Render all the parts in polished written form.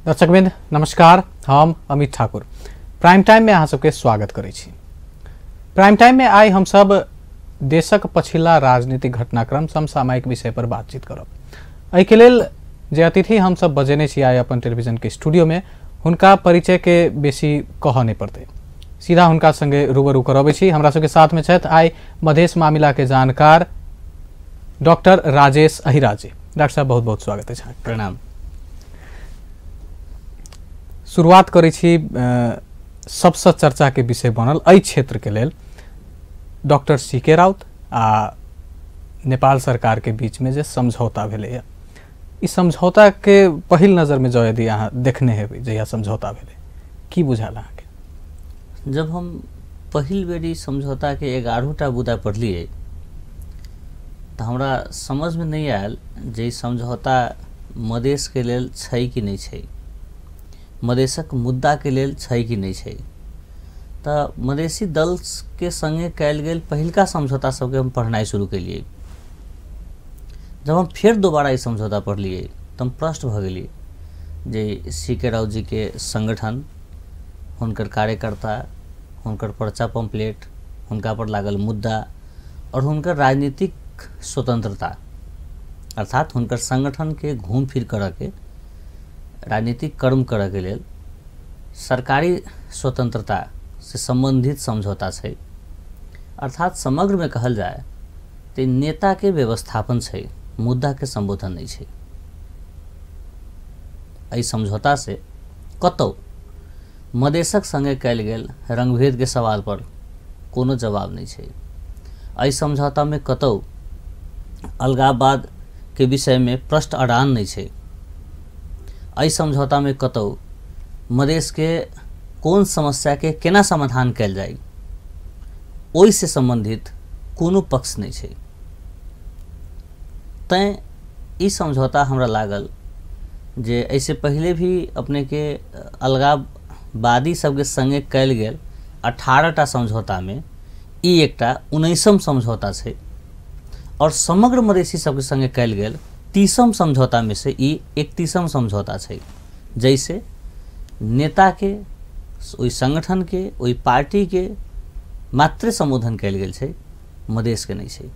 दर्शकवृन्द नमस्कार, हम Amit Thakur prime time में अहाँ सबके स्वागत करै छी। प्राइम टाइम में आइ हम सब देशक पछिला राजनीतिक घटनाक्रम समसामयिक विषय पर बातचीत करब। एहि के लेल जे अतिथि हम सब बजेने छी आइ अपन टेलीविजन के स्टूडियो में, हुनका परिचय के बेसी कह नहीं पड़ते, सीधा हुनका संगे रूबरू करबै छी। हमरा सबके साथ में छथि आइ मधेश मामिला के जानकार डॉक्टर राजेश अहिरा जी। डॉक्टर साहब बहुत बहुत स्वागत है। प्रणाम। शुरुआत करै छी सबसे चर्चा के विषय बनल एहि क्षेत्र के लेल डॉक्टर सीके राउत आ नेपाल सरकार के बीच में जे समझौता भेलै, इस समझौता के पहिल नजर में जो यदि अहाँ देखने हेबै जहिया समझौता भेलै, की बुझाल अहाँके? जब हम पहिल बेरी समझौता के 11टा बुदा पढ़लिए तो हमरा समझ में नहीं आयल जे समझौता मधेश के लेल छै कि नहीं छै, मधेशक मुद्दा के लेल छै कि नहीं छै। तो मधेसी दल के संगे कैल गेल पहिलका समझौता सबके हम पढ़नाई शुरू कलिए। जब हम फिर दोबारा ये समझौता पढ़लिए तो हम प्रश्न भ गेलिए जे सीके राउत जी के संगठन, हुनकर कार्यकर्ता, हुनकर पर्चा पम्पलेट, हुनका पर लागल मुद्दा और हुनकर राजनीतिक स्वतंत्रता अर्थात हुनकर संगठन के घूम फिर कर के राजनीतिक कर्म करे के लेल सरकारी स्वतंत्रता से संबंधित समझौता छै। अर्थात समग्र में कहल जाए तो नेता के व्यवस्थापन छै, मुद्दा के संबोधन नहीं छै। एहि समझौता से कतौ मधेशक संगे कैल गेल रंगभेद के सवाल पर कोनो जवाब नहीं छै। एहि समझौता में कतौ अलगाववाद के विषय में प्रश्न अड़ान नहीं छै। एहि समझौता में कतौ मधेश के कौन समस्या के केना समाधान कैल जाए ओहि से संबंधित कोनो पक्ष नहीं छै। तैं ई समझौता हमरा लागल जे ऐसे पहले भी अपने के अलगाववादी सबके संगे कैल गेल 18टा समझौता में ई एकटा 19म समझौता छै और समग्र मधेसी सबके संगे कैल गेल 30म समझौता में से ई 31म समझौता छै। जैसे नेता के, ओई संगठन के, ओई पार्टी के मात्र संबोधन कैल गेल छै, मधेश के नहीं छै।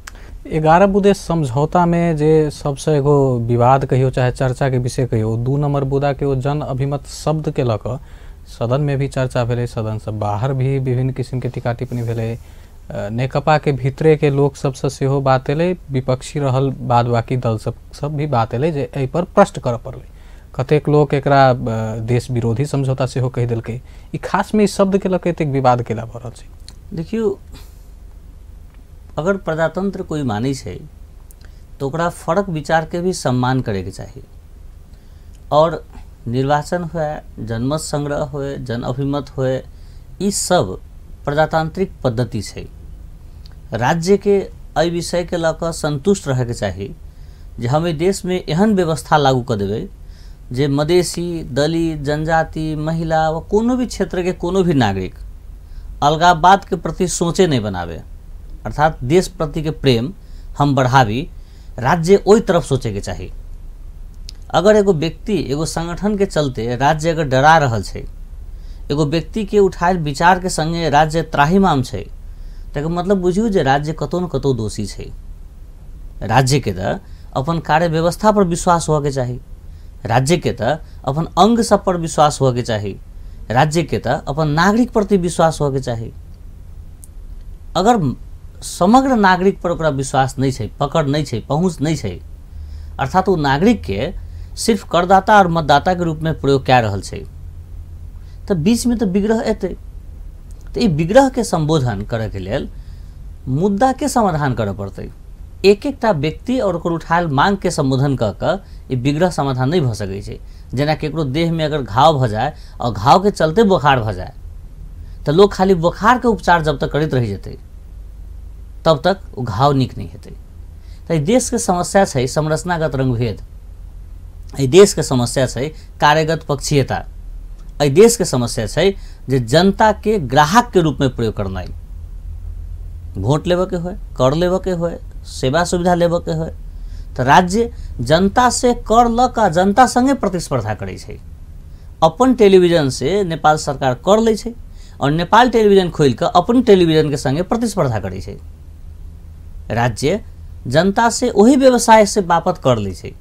11 बुदे समझौता में जे सबसे एगो विवाद कहियो चाहे चर्चा के विषय कहियो, 2 नंबर बुदा के वो जन अभिमत शब्द के लक सदन में भी चर्चा भेलै, सदन से बाहर भी विभिन्न किस्म के टीका टिप्पणी भेलै, नेकपा के भीतरे के लोग सबसे सेहो बात एलै, विपक्षी रहल बाद बाकी दल सब भी बात एलै जे एहि पर प्रश्न करऽ पड़लै। कतेक लोग एकरा देश विरोधी समझौता सेहो कहि देलकै। ई खास में इस शब्द के लके एतेक विवाद केला भऽ रहल छै? देखियो, अगर प्रजातंत्र कोई मानै छै तो ओकरा फर्क विचार के भी सम्मान करे के चाहिए। और निर्वाचन हुए, जनमत संग्रह हुए, जन अभिमत हुए, ई सब प्रजातांत्रिक पद्धति छै। राज्य के एहि विषय के लक संतुष्ट रहे के चाहिए जे हम एहि देश में एहन व्यवस्था लागू कर देबै जे मधेसी, दलित, जनजाति, महिला व कोनो भी क्षेत्र के कोनो भी नागरिक अलगाववाद के प्रति सोचे नहीं बनावे। अर्थात देश प्रति के प्रेम हम बढ़ावी, राज्य ओई तरफ सोचे के चाहिए। अगर एगो व्यक्ति, एगो संगठन के चलते राज्य अगर डरा रहल छै, एगो व्यक्ति के उठायल विचार के संगे राज्य त्राहिमाम छै, तो मतलब बुझियो जे राज्य कतौ न कतौ दोषी छै। राज्य के त अपन कार्य व्यवस्था पर विश्वास होके के चाहिए, राज्य के त अपन अंग सब पर विश्वास होके के चाहिए, राज्य के त अपन नागरिक प्रति विश्वास होके के चाहिए। अगर समग्र नागरिक पर ओकरा विश्वास नहीं छै, पकड़ नहीं छै, पहुँच नहीं छै, अर्थात वो नागरिक के सिर्फ करदाता और मतदाता के रूप में प्रयोग कै रहल छै, तो बीच में तो विग्रह एते। तो ये विग्रह के संबोधन करे के लेल मुद्दा के समाधान करे पड़ते। एक एकटा व्यक्ति और ओकर उठायल मांग के संबोधन क के ये विग्रह समाधान नहीं भ सकै छै। जेना केकरो देह में अगर घाव भ जाए और घाव के चलते बुखार भ जाए तो लोग खाली बुखार के उपचार जब तक करते रह जेते तब तक वो घाव निक नहीं हेते। तो देश के समस्या छै संरचनागत रंगभेद, देश के समस्या छै कार्यगत पक्षीयता, देश के समस्या छै जे जनता के ग्राहक के रूप में प्रयोग करना। वोट लेवे के होय, कर लेवे के होय, सेवा सुविधा लेवे के होय, तो राज्य जनता से कर ल का जनता संगे प्रतिस्पर्धा करे छै। अपन टेलीविजन से नेपाल सरकार कर लै छै और नेपाल टेलीविजन खोल के अपन टेलीविजन के संगे प्रतिस्पर्धा करै छै। राज्य जनता से वही व्यवसाय से बापत कर लै छै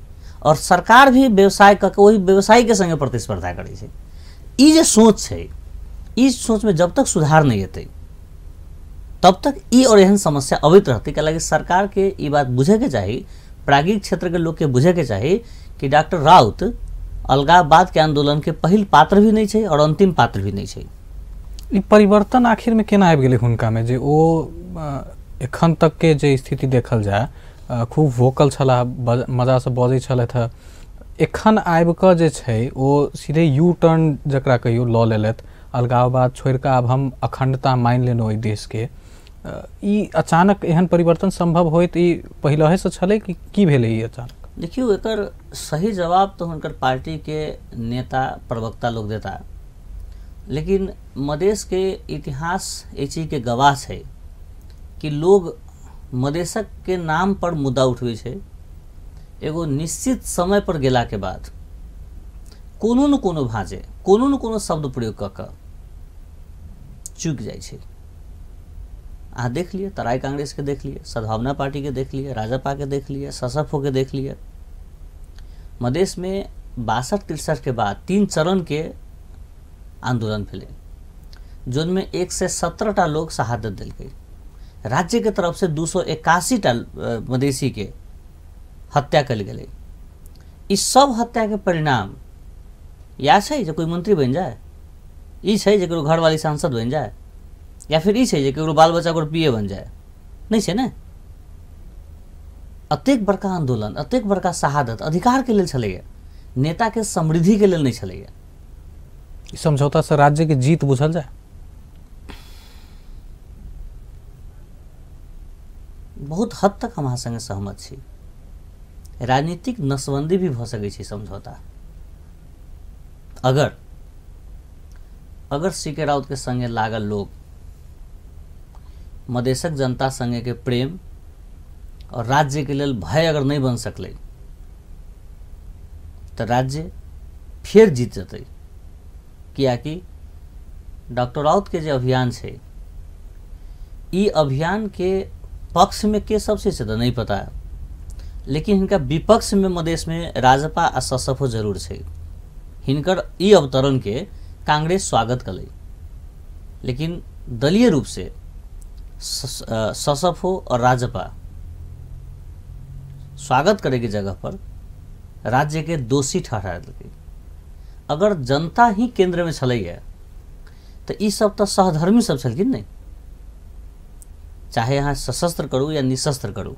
और सरकार भी व्यवसाय करके वही व्यवसायी के संगे प्रतिस्पर्धा करै छै। ई जे सोच छै, इस सोच में जब तक सुधार नहीं हेतै तब तक ई और एहन समस्या अबैत रहतै। कैलाकि सरकार के ई बात बुझे के चाही, प्राज्ञिक क्षेत्र के लोग के बुझे के चाही कि डॉक्टर राउत अलगाववाद के आंदोलन के पहिल पात्र भी नहीं छै और अंतिम पात्र भी नहीं छै। ई परिवर्तन आखिर में केना आबि गेलै हुनका में जे ओ एखन तक के जे स्थिति देखल जाए खूब वोकल छला, मजा से बजै छलथि है, एखन आबि कऽ जे छै ओ सीधे यू टर्न जकरा कहियो लऽ लेलथि, अलगाववाद छोड़ि कऽ आब हम अखंडता मानि लेलहुँ ओहि देश के। ई अचानक एहन परिवर्तन संभव होइत ई पहिलहे से छलै कि की भेलै ई अचानक? देखियो एकर सही जवाब तो हुनकर पार्टी के नेता प्रवक्ता लोग देता, लेकिन मधेश के इतिहास ए चीज के गवाह छै कि लोग मधेशक के नाम पर मुद्दा उठबै छै, एगो निश्चित समय पर गेला के बाद कोनो न कोनो भांजे कोनो न कोनो शब्द प्रयोग कऽ कऽ चूक जाइ छै। अहाँ देख लिए तराई कांग्रेस के देख लिए, सद्भावना पार्टी के देख लिए, राजपा के देख लिए, ससफो के देख लिए। मधेश में 62-63 के बाद 3 चरण के आंदोलन भेले, जिनमें 117 लोग शहादत दिलकै। राज्य के तरफ से 281 मधेसी के हत्या कल गए। इस सब हत्या के परिणाम या छै जे कोई मंत्री बन जाए, ई छै जे ककरो घरवाली सांसद बन जाए, या फिर ई छै जे ककरो बाल बच्चा को पीए बन जाए, नहीं छै ने। अतेक बड़का आंदोलन, अतेक बड़का शहादत अधिकार के लेल छलैया, नेता के समृद्धि के लेल नहीं छलैया। समझौता से राज्य के जीत बुझल जाए? बहुत हद तक हम अहाँ संगे सहमत छी। राजनीतिक नसबंदी भी भ सकै छै समझौता। अगर सीके राउत के संगे लागल लोग मधेशक जनता संगे के प्रेम और राज्य के लेल भय अगर नहीं बन सकले तो राज्य फिर जीत जतै। कियाकि डॉक्टर राउत के जे अभियान छै, ई अभियान के पक्ष में के सबसे ज्यादा नहीं पता है, लेकिन इनका विपक्ष में मधेश में राजपा आ ससफो जरूर छै। हिनकर ई अवतरण के कांग्रेस स्वागत कलै, लेकिन दलीय रूप से ससफो और राजपा स्वागत करे के जगह पर राज्य के दोषी ठहरा देलकै। अगर जनता ही केंद्र में छलैया तो ई सब तो सहधर्मी सब छलखिन नहीं। चाहे यहाँ सशस्त्र करू या निशस्त्र करू,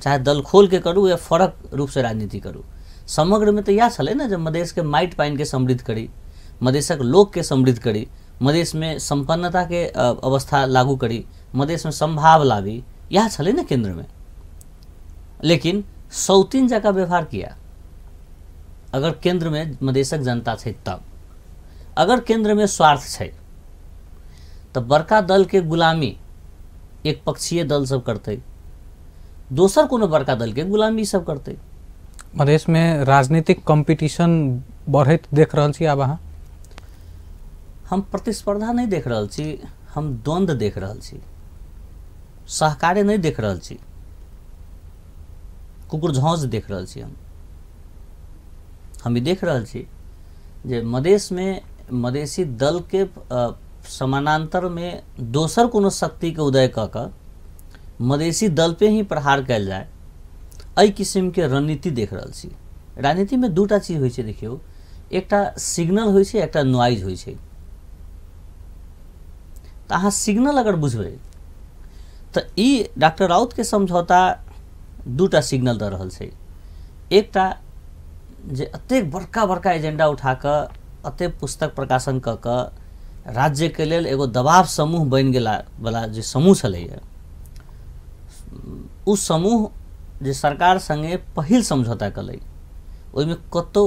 चाहे दल खोल के करू या फरक रूप से राजनीति करू, समग्र में तो यह छले ना जब मधेश के माइट पाइन के समृद्ध करी, मधेशक लोक के समृद्ध करी, मधेश में संपन्नता के अवस्था लागू करी, मधेश में संभाव लावी, यह छले ना केंद्र में। लेकिन सौतीन जगह व्यवहार किया। अगर केंद्र में मधेशक जनता छै तब, अगर केंद्र में स्वार्थ छै तो बड़का दल के गुलामी एक पक्षीय दल सब करते, दोसर कोनो बड़का दल के गुलामी सब करते। मधेश में राजनीतिक कंपटीशन बढ़त देख रहल छी आब अहाँ? हम प्रतिस्पर्धा नहीं देख रहल छी, हम द्वंद्व देख रहल छी, सहकार्य नहीं देख रहल छी, कुकुर झौंस देख रहल छी। हम ई देख रहल छी जे मधेश में मधेसी दल के समानांतर में दोसर कोनो शक्ति के उदय क क मधेसी दल पे ही प्रहार कयल जाए, एहि किस्म के रणनीति देख रहल छी। राजनीति में दूटा चीज होइ छै, देखियो, एकटा सिग्नल होइ छै, एकटा नॉइज होइ छै। तो अहाँ सिग्नल अगर बुझबै तो ई डॉक्टर राउत के समझौता दूटा सिग्नल दे रहल छै। एकटा जे अतेक बड़का बड़का एजेंडा उठा कर, अतेक पुस्तक प्रकाशन क क राज्य के लेल एगो दबाव समूह बन गेला वाला जे समूह छलैया, उस समूह जे सरकार संगे पहिल समझौता कलै, ओहिमे कतौ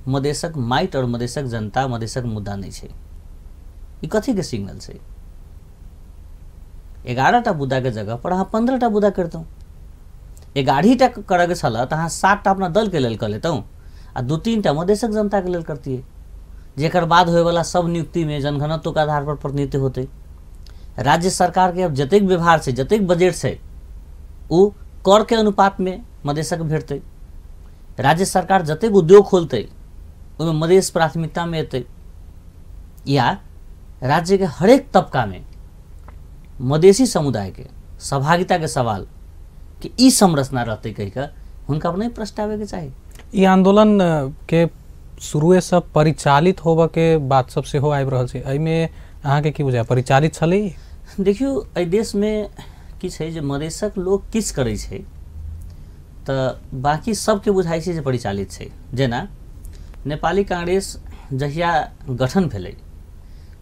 मधेशक माइट और मधेशक जनता, मधेशक मुद्दा नहीं छै। ई कथी के सिग्नल छै? 11टा मुद्दा के जगह पर अहाँ 15टा मुद्दा करतौ। 11टा करे के छल तो अहाँ 7टा अपना दल के लेल कर लेतौ आ 2-3टा मधेशक जनता के लेल करतियै। जेकर बाद होए वाला सब नियुक्ति में जनघनत्व के आधार पर प्रतिनिधित्व होते। राज्य सरकार के अब जतेक व्यवहार से जतेक बजट से उ कर के अनुपात में मधेशक भेटते। राज्य सरकार जतेक उद्योग खोलते उनमें मधेश प्राथमिकता में अतै। या राज्य के हरेक तबका में मधेसी समुदाय के सहभागिता के सवाल कि ई संरचना रहते कही का हुनका पर नहीं प्रस्तावे के चाहिए। ई आंदोलन के शुरुए से परिचालित होबे के बात सब से हो आबि रहल छै, एहिमे अहाँ के की बुझाय परिचालित छलै? देखियो एहि देश में की छै जे मधेशक लोग किछ करै छै त बाकी सबके बुझाइ छै जे परिचालित छै। जेना नेपाली कांग्रेस जहिया गठन भेलै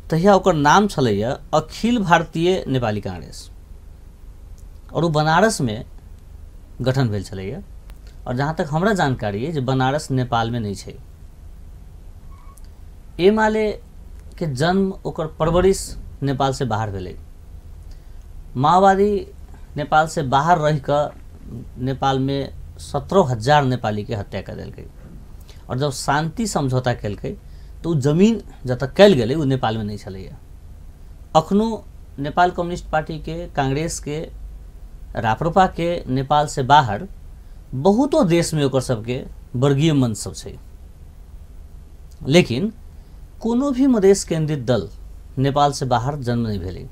तहिया ओकर नाम छलैया अखिल भारतीय नेपाली कांग्रेस और वो बनारस में गठन भेल छलैया। और जहाँ तक हमरा जानकारी है जे बनारस नेपाल में नहीं छै। एमाले के जन्म ओकर परवरिश नेपाल से बाहर भेलै। माओवादी नेपाल से बाहर रह कर नेपाल में 17,000 नेपाली के हत्या कर देलकै। और जब शांति समझौता केलकै तो जमीन जतऽ कल गेलै वो नेपाल में नहीं छलैया। अखनो नेपाल कम्युनिस्ट पार्टी के, कांग्रेस के, राप्रपा के नेपाल से बाहर बहुतो देश में ओकर सबके वर्गीय मंच सब छै। लेकिन कोनो भी मधेश केंद्रित दल नेपाल से बाहर जन्म नहीं भेलै।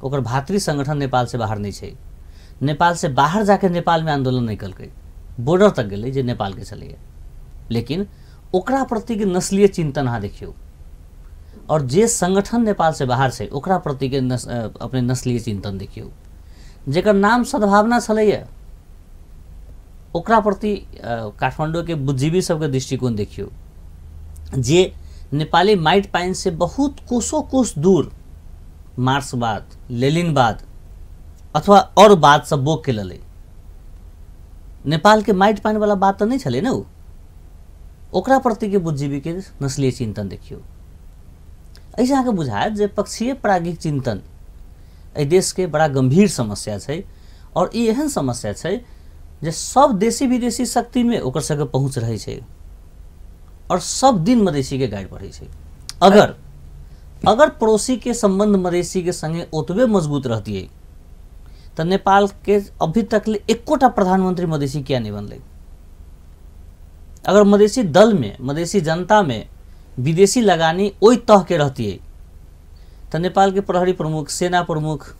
ओकर भातृ संगठन नेपाल से बाहर नहीं छै। नेपाल से बाहर जाके नेपाल में आंदोलन नहीं कलकै, बॉर्डर तक गेलै जे नेपाल के छलैया। लेकिन ओकरा प्रति के नस्लीय चिंतन अहाँ देखियो। और जे संगठन नेपाल से बाहर छै ओकरा प्रति के अपने नस्लीय चिंतन देखियो। जेकर नाम सद्भावना छलैया ओकरा प्रति काठमांडू के बुद्धिजीवी सबके दृष्टिकोण देखियो। जे नेपाली माइट पाइन से बहुत कोसों कोस दूर मार्क्सवाद, लेनिनवाद अथवा और बात सब बोक के लले। नेपाल के माइट पाइन वाला बात तो नहीं छले ना। ओकरा प्रति के बुद्धिजीवी के नस्लीय चिंतन देखियो। ऐसे अहाँके बुझायत जे पक्षीय प्रागिक चिंतन एहि देश के बड़ा गंभीर समस्या छै। और ई एहन समस्या छै जे सब देशी विदेशी शक्ति में ओकर सबके पहुँच रहे छै और सब दिन मधेसी के गाइड बढ़े छै। अगर पड़ोसी के संबंध मधेसी के संगे ओतबे मजबूत रहती है तो नेपाल के अभी तक ले एकोटा प्रधानमंत्री मधेसी क्या नहीं बनले। अगर मधेसी दल में, मधेसी जनता में विदेशी लगानी ओई तह के रहती है तो नेपाल के प्रहरी प्रमुख, सेना प्रमुख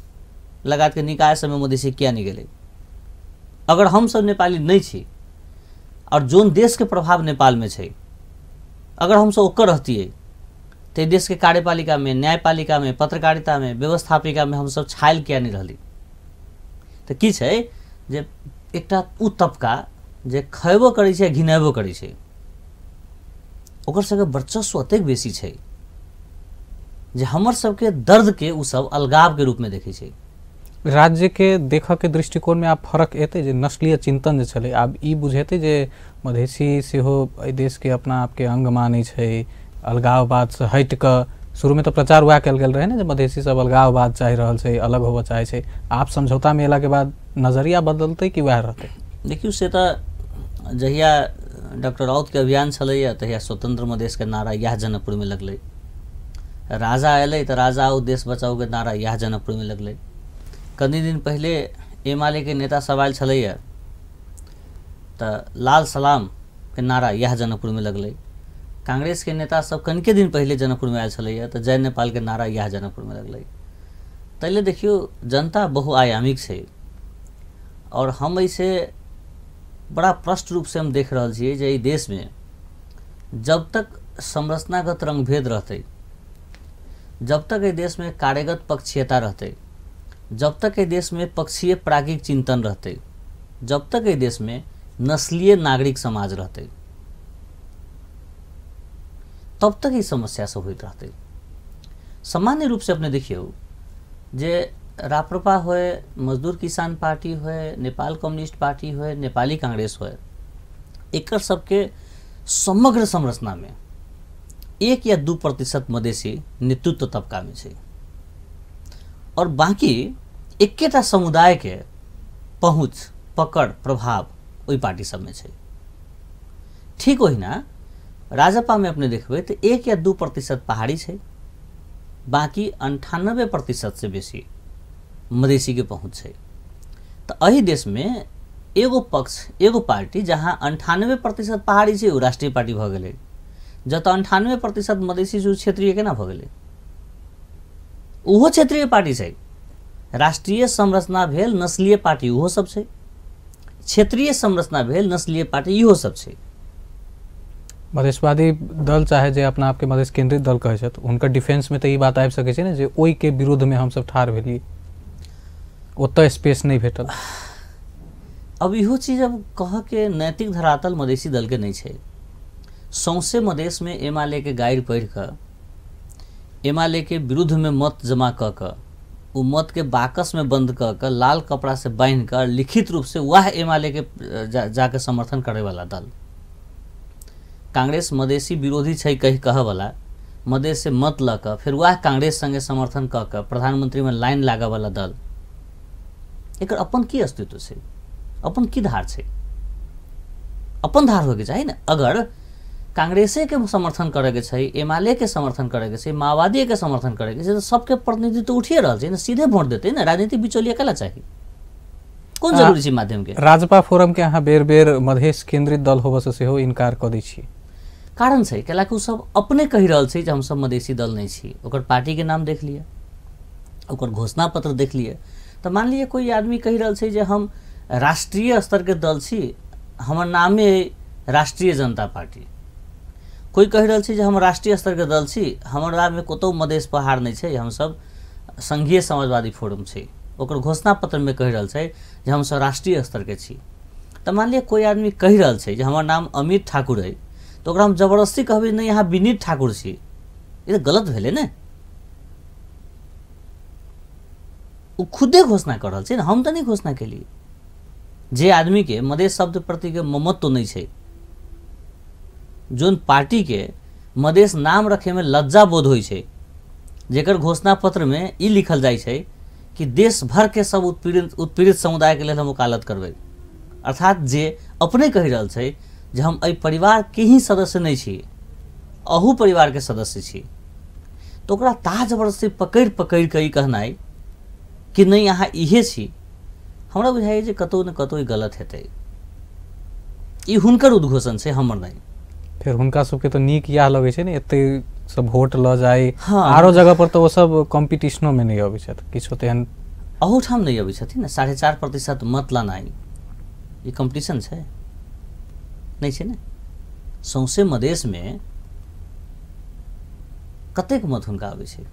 लगात के निकाय समय मधेसी क्या नहीं गेले। अगर हम सब नेपाली नहीं छी और जोन देश के प्रभाव नेपाल में छै, अगर हम सब ओकर रहती है तो देश के कार्यपालिका में, न्यायपालिका में, पत्रकारिता में, व्यवस्थापिका में हम सब छायल क्या नहीं रहली। तो की छै जे एकटा उ तबका जे खयबो करै छै, घिनेबो करै छै, ओकर सबके वर्चस्व अतेक बेसी छै जे हमर सबके दर्द के उ सब अलगाव के रूप में देखै छै। राज्य के देख के दृष्टिकोण में आप फर्क एते जे नस्लीय चिंतन जे छले आब ई बुझेते जे मधेसी सेहो एहि देश के अपना आप के अंग मानै छै, अलगाववाद से हट क शुरू में तो प्रचार हुआ कल गेल रहे ना जे मधेसी सब अलगाववाद चाह रहल छै, अलग होबे चाहे छै। आप समझौता में अयला के बाद नजरिया बदलते कि वह रहते? देखियो से तो जहिया डॉक्टर राउत के अभियान छलैया तहिया स्वतंत्र मधेश के नारा यह जनकपुर में लगलै। राजा अयलै तो राजा ओ देश बचाओ के नारा यह जनकपुर में लगलै। कनी दिन पहले एमाले के नेता सब आयल छलैया तो लाल सलाम के नारा यह जनकपुर में लगलै। कांग्रेस के नेता सब कनिके दिन पहले जनकपुर में आयल छलैया तो जय नेपाल के नारा यह जनकपुर में लगलै। तैले देखियो जनता बहुआयामिक छै और हम ऐसे बड़ा प्रष्ट रूप से हम देख रहा छियै जे ई देश में जब तक संरचनागत रंगभेद रहते, जब तक ये देश में कार्यगत पक्षीयता रहते, जब तक ये देश में पक्षीय प्रागिक चिंतन रहते, जब तक ये देश में नस्लीय नागरिक समाज रहते, तब तक ये समस्या सब होते रहते। सामान्य रूप से अपने देखियो जे राप्रपा होए, मजदूर किसान पार्टी होए, नेपाल कम्युनिस्ट पार्टी होए, नेपाली कांग्रेस होए, एकर सबके समग्र संरचना में 1 या 2% मधेसी नेतृत्व तबका में छै और बाकी एकेटा समुदाय के पहुँच, पकड़, प्रभाव ओई पार्टी सब में छै। ठीक ओहिना राजपा में अपने देखबे तो 1 या 2% पहाड़ी है, बाकी 98% से बेसी मधेसी के पहुँच है। तो अही देश में एगो पक्ष एगो पार्टी जहाँ 98% पहाड़ी है वो राष्ट्रीय पार्टी भ गए, जब तो 98% मधेसी जो क्षेत्रीय केना भ गए, उहो क्षेत्रीय पार्टी है। राष्ट्रीय संरचना भेल नस्लीय पार्टी उहो सब है, क्षेत्रीय संरचना भेल नस्लीय पार्टी इहो सब है। मधेशवादी दल चाहे जे अपना आपके मधेश केंद्रित दल कहे छथि, हुनकर डिफेंस में तो ई बात आबि सकै छै ने जे ओहि के विरोध में हम सब ठाढ़ भेलियै, ओतऽ स्पेस नहीं भेटल। अब इहो चीज अब कह के नैतिक धरातल मधेसी दल के नहीं है। सौंसे मधेश में एमाले के गाइड पढ़ कर एमाले के विरुद्ध में मत जमा क उ मत के बाकस में बंद कर लाल कपड़ा से बांध कर लिखित रूप से वह एमाले के जाके समर्थन करे वाला दल। कांग्रेस मधेसी विरोधी छै कह वाला मधेश से मत ल कर फिर वह कांग्रेस संगे समर्थन कर प्रधानमंत्री में लाइन लागा वाला दल, एक अपन की अस्तित्व है, अपन की धार है, अपन धार होके चाहिए ना। अगर कांग्रेसे के समर्थन करे के छै, एमाले के समर्थन करे के छै, माओवादी के समर्थन करे के छै, तो सबके प्रतिनिधि तो उठिए रहा है ना, सीधे वोट देते ना। राजनीतिक बिचौलिया कला चाहिए, कौन जरूरी छै माध्यम के। राजपा फोरम के यहाँ बेर बेर मधेश केंद्रित दल होबे से सेहो इनकार कर दै छी, कारण छै कैलाकि उ सब अपने कहि रहल छै जे हम सब मधेसी दल नहीं छी। ओकर पार्टी के नाम देख लिया, ओकर घोषणा पत्र देख लिया, तो मान लिया कोई आदमी कहि रहल छै जे हम राष्ट्रीय स्तर के दल छी, हमर नामे राष्ट्रीय जनता पार्टी। कोई कहि रहल छै जे हम राष्ट्रीय स्तर के दल छी, हमरा में कतौ मधेश पहाड़ नहीं छै, हम सब संघीय समाजवादी फोरम छै। ओकर घोषणा पत्र में कहि रहल छै जे हम सब राष्ट्रीय स्तर के छी। तो मान लिया कोई आदमी कहि रहल छै जे हमर नाम अमित ठाकुर है, तो ओकरा हम जबरदस्ती कहबै नहीं यहाँ विनीत ठाकुर छी, ये तो गलत भेले ने। उ खुदे घोषणा कर रहल छै, हम तो नहीं घोषणा केलिए। जे आदमी के मधेश शब्द प्रति के ममत्व तो नहीं है, जोन पार्टी के मधेश नाम रखे में लज्जा बोध होइ छै, जेकर घोषणा पत्र में ई लिखल जाइ छै कि देश भर के सब उत्पीड़ित समुदाय के लिए हम वकालत करबै, अर्थात जे अपने कहि रहल छै जे हम एहि परिवार के ही सदस्य नहीं छी, अहू परिवार के सदस्य छी, तो ओकरा ता जबरदस्ती पकड़ के ई कहनाइ कि नहीं यहाँ इहे छी, हमरा बुझाइए जे कतौ न कतौ गलत हेतै। ई हुनकर उद्घोषण छै, हमर नहीं। फिर हुनका सबके तो नीक इएह लगे छै ने, एते सब वोट ल जाए। हाँ, आरो जगह पर तो वो सब कॉम्पिटिशनो में नहीं अबै छथि, किछो तेहन अहूठाम नहीं अबै छथिन ना। 4.5% मत लानाइ ई कॉम्पिटिशन छै नहीं छै ने। सौंसे मधेश में कतेक मत हुनका अबै छै,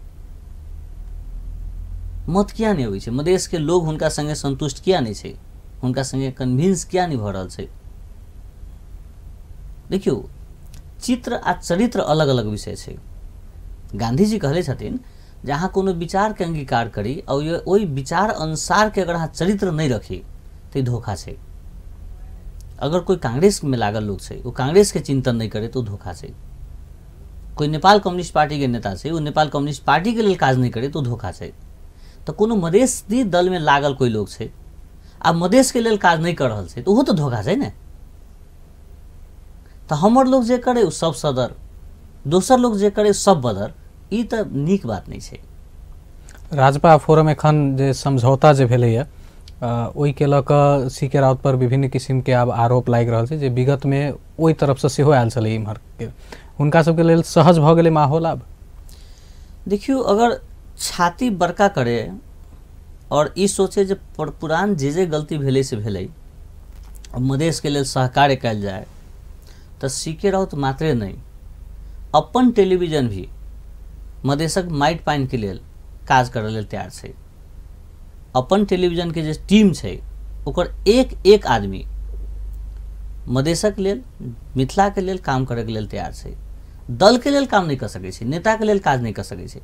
मत किया नहीं अबै छै, मधेश के लोग हुनका संगे संतुष्ट किया नहीं छै, हुनका संगे कन्विंस किया नहीं भ रहल छै। देखियो चित्र आ चरित्र अलग अलग विषय छै। गांधी जी कहले छथिन जहाँ कोनो विचार के अंगीकार करी और ओहि विचार अनुसार के अगर अहाँ चरित्र नहीं रखी तो धोखा छै। अगर कोई कांग्रेस में लागल लोग छै, वो कांग्रेस के चिंतन नहीं करे तो धोखा छै। कोई नेपाल कम्युनिस्ट पार्टी के नेता छै, वो नेपाल कम्युनिस्ट पार्टी के लिए काज नहीं करे तो धोखा छै। तो कोनो मधेसी दल में लागल कोई लोग छै आ मधेश के लिए काज नहीं कर रहल छै, तो वो तो धोखा छै ने। तो हमर लोग जे करे सब सदर, दोसर लोग जे करे सब बदर, ई तो नीक बात नहीं छै। राजपा फोरम एखन जे समझौता जे भेलैया ओहि के लऽ कऽ सीके राउत पर विभिन्न किस्म के आब आरोप लागि रहल छै जे विगत में ओहि तरफ से सेहो आयल छलै इम्हर के, हुनका सबके लेल सहज भऽ गेलै माहौल आब। देखियो अगर छाती बड़का करे और ई सोचे जे पुरान जे गलती भेलै से भेलै, मधेश के लेल सहकार्य कयल जाए, तो सीके राउत मात्रे नहीं अपन टेलीविजन भी मधेशक माइट पानि के लेल काज करे लेल तैयार छै। अपन टेलीविजन के जे टीम छै ओकर एक एक आदमी मधेशक लेल, मिथिला के लेल काम करे के लेल तैयार छै। दल के लेल काम नहीं कर सकै छै, नेता के लेल काज नहीं कर सकै छै,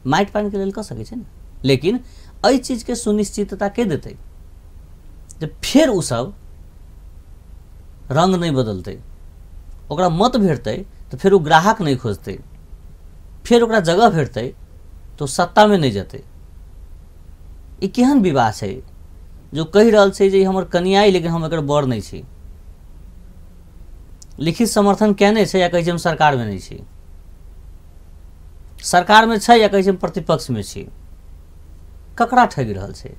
माइट पानि के लेल कर सकै छै ने। लेकिन एहि चीज के सुनिश्चितता के देतै जब फिर उ सब रंग नहीं बदलतै, ओकरा मत भेटतै तो फिर वो ग्राहक नहीं खोजतै, फिर ओकरा जगह भेटतै तो सत्ता में नहीं जेतै। ई केहन विवाह छै जो कहि रहल छै जे हमर कनियाई लेकिन हम एकर बड़ नहीं छी। लिखित समर्थन केने छै या कहै छै हम सरकार में नहीं छी, सरकार में छै या कहै छै हम प्रतिपक्ष में छी, ककरा ठगी रहल छै?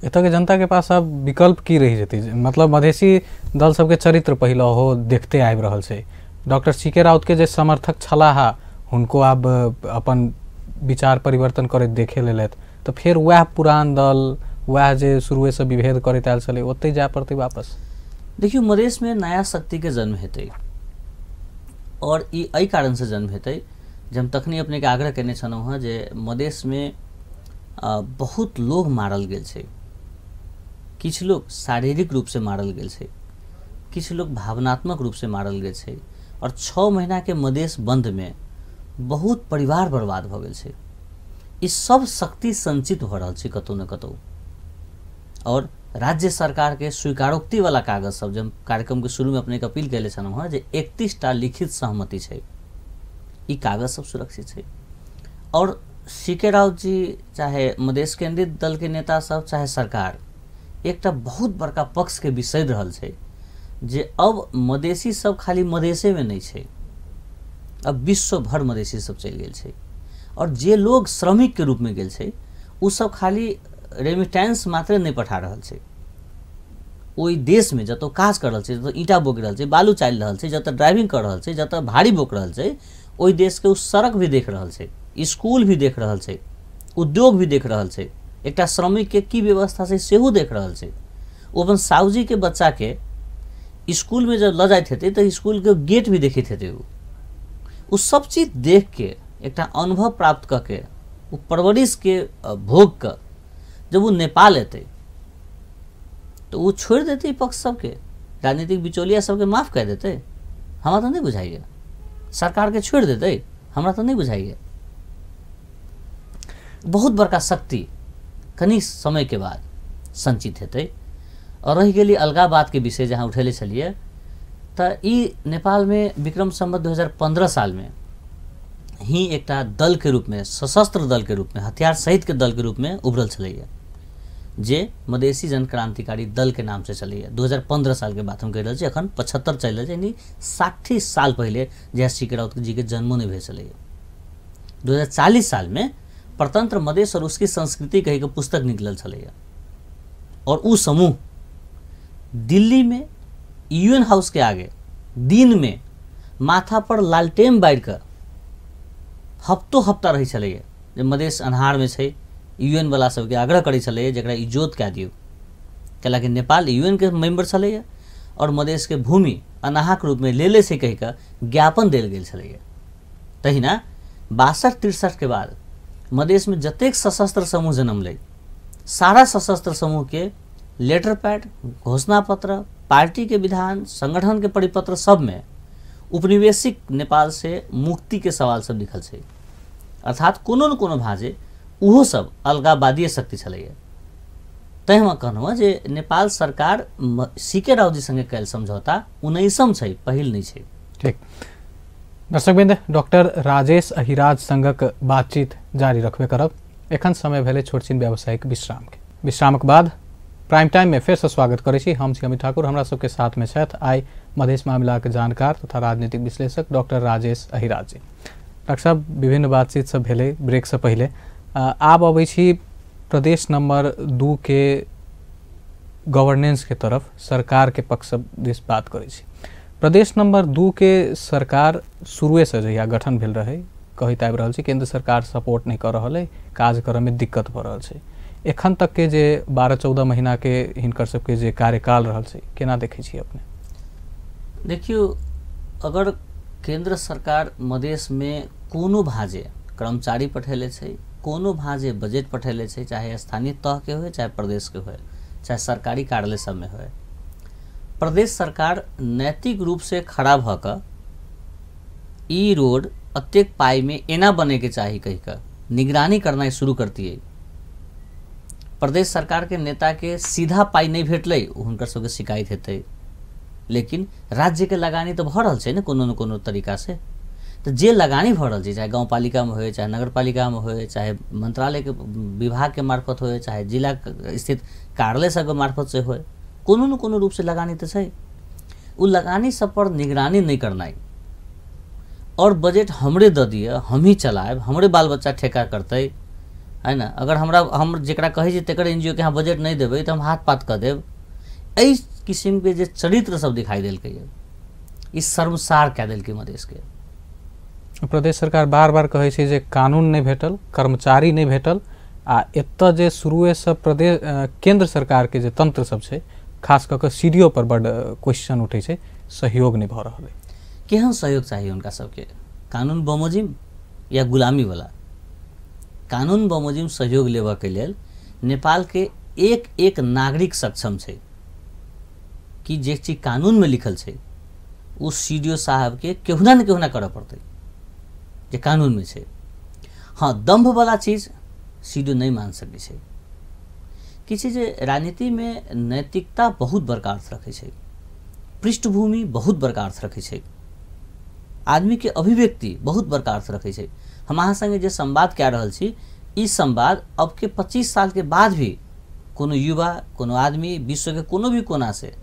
एतऽ के जनता के पास अब विकल्प की रही जेतै? मतलब मधेसी दल सबके चरित्र पहले हो देखते आबि रहल छै। डॉक्टर सीके राउत के जे समर्थक छलाहा हुनको आब अपन विचार परिवर्तन करैत देखे लेलथि, तो फिर वह पुरान दल वह जे शुरुए से विभेद करैत आयल छलै ओतै जाय पड़तै वापस। देखियो मधेश में नया शक्ति के जन्म हेतै और ई एहि कारण से जन्म हेतै जे हम तखनी अपने के आग्रह केने छलहुँ हँ जे मधेश में बहुत लोग मारल गेल छै, किछु लोग शारीरिक रूप से मारल गेल छै, किछु लोग भावनात्मक रूप से मारल गेल छै, और 6 महीना के मधेश बंद में बहुत परिवार बर्बाद भ गेल छै। ई सब शक्ति संचित भ रहल छै कतौ न कतौ, और राज्य सरकार के स्वीकारोक्ति वाला कागज सब जब कार्यक्रम के शुरू में अपने के अपील कैले छलहुँ हँ जे 31टा लिखित सहमति छै, ई कागज सब सुरक्षित छै। और सीके राउत जी चाहे मधेश केंद्रित दल के नेता सब चाहे सरकार एकटा बहुत बड़का पक्ष के बिसरि रहल छै जे अब मधेसी सब खाली मधेशे में नहीं छै, अब विश्व भर मधेसी सब चलि गेल छै, और जे लोग श्रमिक के रूप में गेल छै उ सब खाली रेमिटेंस मात्र नहीं पठा रहल छै, ओई देश में जतौ काज कर रहल छै, जतौ ईटा बोक रहल छै, बालू चालि रहल छै, जतौ ड्राइविंग कर रहल छै, जतौ भारी बोक रहल छै, ओई देश के उ सड़क भी देख रहल छै, स्कूल भी देख रहल छै, उद्योग भी देख रहल छै, एकटा श्रमिक के की व्यवस्था छै सेहो देख रहल छै। ओ अपन साउजी के बच्चा के स्कूल में जब ल जाइत हेतै तो स्कूल के गेट भी देखैत हेतै, उ सब चीज देख के एकटा अनुभव प्राप्त करके उ परवरिश के भोग कर जब वो नेपाल एतै तो वो छोड़ देते पक्ष सबके, राजनीतिक बिचौलिया सबके माफ कर देते? हमरा तो नहीं बुझाइए। सरकार के छोड़ देते? हमरा तो नहीं बुझाइए। बहुत बड़का शक्ति कनी समय के बाद संचित हेतै। और रही गेली अलगाबाद के विषय जहाँ उठेले छलिए, तो ई नेपाल में विक्रम संवत 2015 साल में ही एकटा दल के रूप में, सशस्त्र दल के रूप में, हथियार सहित के दल के रूप में उभरल छलैया जे मधेसी जन क्रांतिकारी दल के नाम से चलैया। 2015 साल के बात हम कह रहे छी, अखन 75 चल रहे, यानी 60 साल पहले जहाँ सीके राउत जी के जन्मो नहीं भेल छलैया। 2040 साल में परतंत्र मधेश और उसकी संस्कृति कही के पुस्तक निकलल छलैया, और उ समूह दिल्ली में यूएन हाउस के आगे दिन में माथा पर लालटेन बार कर हफ्तों हफ्ता रही छलैया जे मधेश अन्हार में छै, यूएन वाला सबके आग्रह करै छलैया जकरा इजोत कए दियौ, कैलाकि नेपाल यूएन के मेंबर छलैया और मधेश के भूमि अनाहक रूप में ले से कहि के ज्ञापन देल गेल छलैया। तहिना 62-63 के बाद मधेश में जतेक सशस्त्र समूह जन्म ले, सारा सशस्त्र समूह के लेटर पैड, घोषणा पत्र, पार्टी के विधान, संगठन के परिपत्र सब में उपनिवेशिक नेपाल से मुक्ति के सवाल सब लिखल छै, अर्थात कोनो न कोनो भाजे उहो सब अलगावादीय शक्ति छलैया। तै हम कहलहुँ जे नेपाल सरकार सीके राउत जी संगे कैल समझौता 19म छै, पहिल नहीं छै। ठीक दर्शकबिंद, डॉक्टर राजेश अहिराज संगक बातचीत जारी रखबे करब। एखन समय भेले छोटछिन व्यावसायिक विश्राम के। विश्रामक बाद प्राइम टाइम में फिर से स्वागत करै छी। हम छी अमित ठाकुर, हमरा सबके साथ में छथि आइ मधेश मामला के जानकार तथा राजनीतिक विश्लेषक डॉक्टर राजेश अहिराज जी। डॉक्टर साहब, विभिन्न बातचीत सब भेले ब्रेक से पहले, आब अबै छी प्रदेश नंबर 2 के गवर्नेंस के तरफ, सरकार के पक्ष दिस बात करै छी। प्रदेश नंबर 2 के सरकार शुरुए से जहिया गठन भेल रहे कहैत आबि रहल छै केंद्र सरकार सपोर्ट नहीं कर रहल है, काज करऽ में दिक्कत भ रहल छै। एखन तक के जे 12-14 महीना के हिनकर सबके जे कार्यकाल रहल छै, केना देखै छी अपने? देखियो, अगर केंद्र सरकार मधेश में कोनो भाजे कर्मचारी पठेले छै, कोनो भाजे बजट पठेले छै, चाहे स्थानीय तह के होय चाहे प्रदेश के होय, चाहे सरकारी कार्यालय सब में होय, प्रदेश सरकार नैतिक रूप से खड़ा भ क ई रोड अत्येक पाई में एना बने के चाही कहि क निगरानी करना शुरू करती है। प्रदेश सरकार के नेता के सीधा पाई नहीं भेटलै, हुनकर सबके शिकायत हेतै, लेकिन राज्य के लगानी तो भऽ रहल छै ने कोनो न कोनो तरीका से। तो जे लगानी भऽ रहल छै, चाहे गाँव पालिका में होय, चाहे नगर पालिका में होय, चाहे मंत्रालय के विभाग के मार्फत होय, चाहे जिला स्थित कार्यालय सब के मार्फत से होय, कोनो न कोनो रूप से लगानी तो छै। उ लगानी सब पर निगरानी नहीं करनाई और बजट हमरे दे दिए, हम ही चलाएब, हमरे बाल बच्चा ठेका करते है ना। अगर हम जरा कहे तेकर एनजीओ के यहाँ बजट नहीं देवे तो हम हाथ पात कर देव। एहि किस्म के जे चरित्र सब दिखाई दिल ई शर्मसार कह दिल मधेश के। प्रदेश सरकार बार बार कहे छै जे कानून नहीं भेटल, कर्मचारी नहीं भेटल, आ एतऽ जे शुरुए से प्रदेश केंद्र सरकार के जे तंत्र सब छै, खास कऽ सीडीओ पर बड़ क्वेश्चन उठे छै, सहयोग नहीं भऽ रहल है। केहन सहयोग चाहिए उनका सबके? कानून बमोजिम या गुलामी वाला? कानून बमोजिम सहयोग लेवा के लेल नेपाल के एक एक नागरिक सक्षम छै कि जे चीज कानून में लिखल छै उस सीडीओ साहब के केहुना न केहुना करऽ पड़तै जे कानून में छै। हाँ, दम्भ वाला चीज सीडीओ नहीं मान सकै छै। किसी जे राजनीति में नैतिकता बहुत बड़का अर्थ रखे छै, पृष्ठभूमि बहुत बड़का अर्थ रखे छै, आदमी के अभिव्यक्ति बहुत बड़का अर्थ रखे छै। हम अहाँ संगे जे संवाद कह रहल छी, ई संवाद अब के 25 साल के बाद भी कोनो युवा, कोनो आदमी विश्व के कोनो भी कोना से